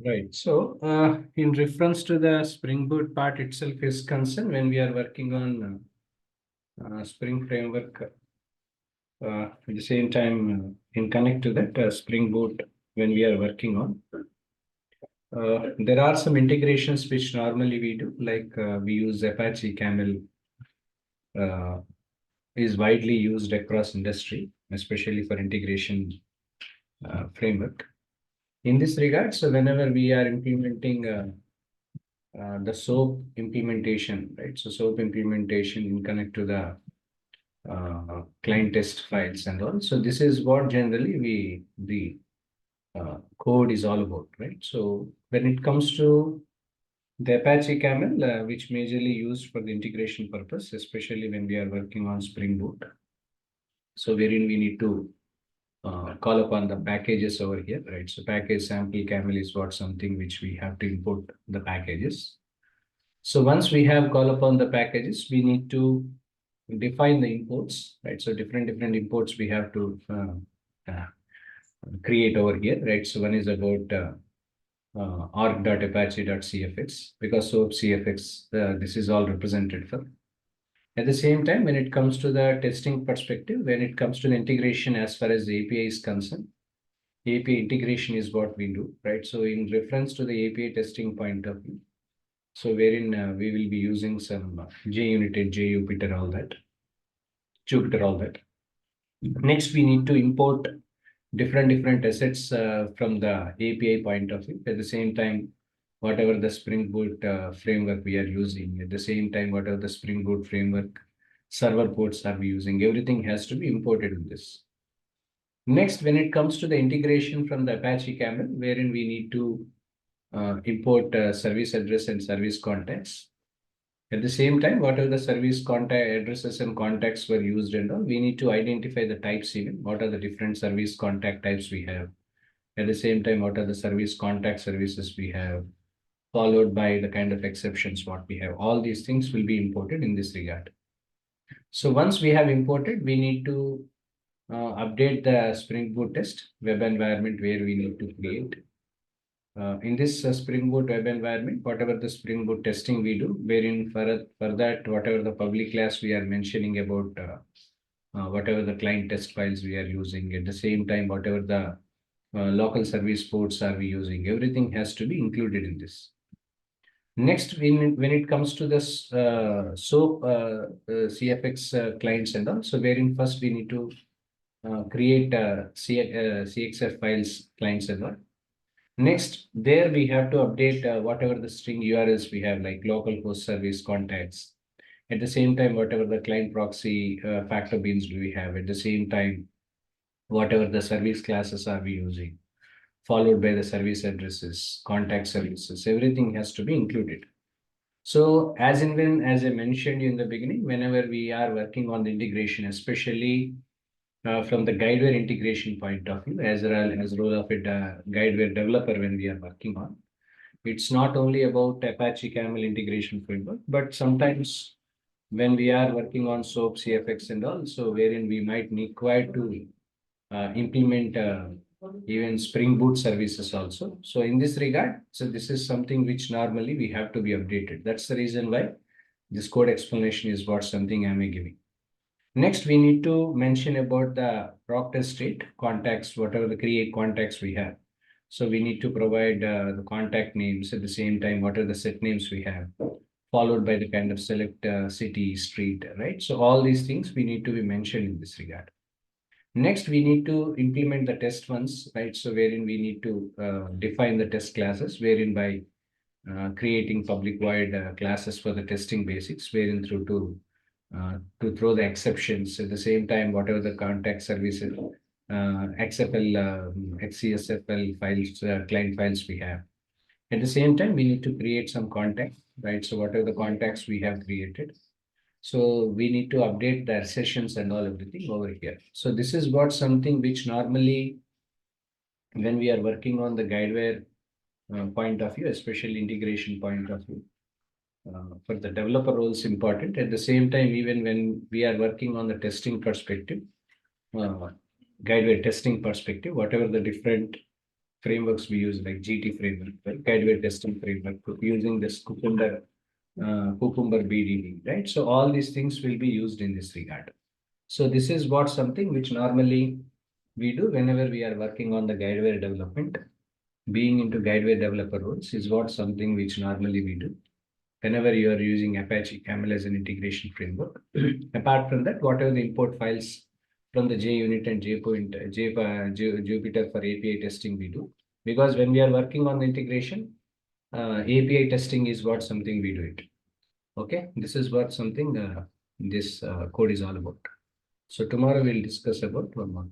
Right. So, in reference to the Spring Boot part itself is concerned, when we are working on Spring Framework, at the same time, in connect to that Spring Boot, when we are working on, there are some integrations which normally we do, like we use Apache Camel, uh, is widely used across industry, especially for integration framework. In this regard, so whenever we are implementing the SOAP implementation, right? So SOAP implementation in connect to the client test files and all. So this is what generally the code is all about, right? So when it comes to the Apache Camel, which majorly used for the integration purpose, especially when we are working on Spring Boot. So wherein we need to call upon the packages over here, right? So package sample camel is what something which we have to import the packages. So once we have call upon the packages, we need to define the imports, right? So different imports we have to create over here, right? So one is about org.apache.cfx, because SOAP CFX, this is all represented for. At the same time, when it comes to the testing perspective, when it comes to the integration as far as the API is concerned, API integration is what we do, right? So in reference to the API testing point of view, so wherein we will be using some JUnit, JUpiter, all that, Jupyter, all that. Next, we need to import different assets from the API point of view. At the same time, whatever the Spring Boot framework we are using, at the same time, whatever the Spring Boot framework server ports are we using, everything has to be imported in this. Next, when it comes to the integration from the Apache Camel, wherein we need to import service address and service contacts. At the same time, whatever the service contact addresses and contacts were used and all, we need to identify the types even. What are the different service contact types we have? At the same time, what are the service contact services we have? Followed by the kind of exceptions what we have. All these things will be imported in this regard. So once we have imported, we need to update the Spring Boot test web environment where we need to create. In this Spring Boot web environment, whatever the Spring Boot testing we do, wherein for that, whatever the public class we are mentioning about, whatever the client test files we are using, at the same time, whatever the local service ports are we using, everything has to be included in this. Next, when it comes to this SOAP CFX clients and all, so wherein first we need to create CXF files clients and all. Next, there we have to update whatever the string URLs we have, like local host service contacts. At the same time, whatever the client proxy factor beans do we have. At the same time, whatever the service classes are we using, followed by the service addresses, contact services, everything has to be included. So as in when, as I mentioned in the beginning, whenever we are working on the integration, especially from the Guidewire integration point of view, as well as role of a Guidewire developer when we are working on. It's not only about Apache Camel integration framework, but sometimes when we are working on SOAP, CFX and all, so wherein we might require to implement even Spring Boot services also. So in this regard, so this is something which normally we have to be updated. That's the reason why this code explanation is what something I'm giving. Next, we need to mention about the proctor state contacts, whatever the create contacts we have. So we need to provide the contact names at the same time, what are the set names we have, followed by the kind of select city, street, right? So all these things we need to be mentioned in this regard. Next, we need to implement the test ones, right? So wherein we need to define the test classes, wherein by creating public void classes for the testing basics, wherein through to throw the exceptions at the same time, whatever the contact services, XFL, XCSFL files, client files we have. At the same time, we need to create some contact, right? So whatever the contacts we have created, so we need to update their sessions and all everything over here. So this is what something which normally when we are working on the Guidewire point of view, especially integration point of view, for the developer roles important. At the same time, even when we are working on the testing perspective, Guidewire testing perspective, whatever the different frameworks we use like GT framework, right? Guidewire testing framework, using this Cucumber BDD, right? So all these things will be used in this regard. So this is what something which normally we do whenever we are working on the Guidewire development. Being into Guidewire developer roles is what something which normally we do whenever you are using Apache Camel as an integration framework. Apart from that, whatever the import files from the JUnit and Jupyter for API testing we do. Because when we are working on the integration, API testing is what something we do it. Okay, this is what something this code is all about. So tomorrow we'll discuss about one more.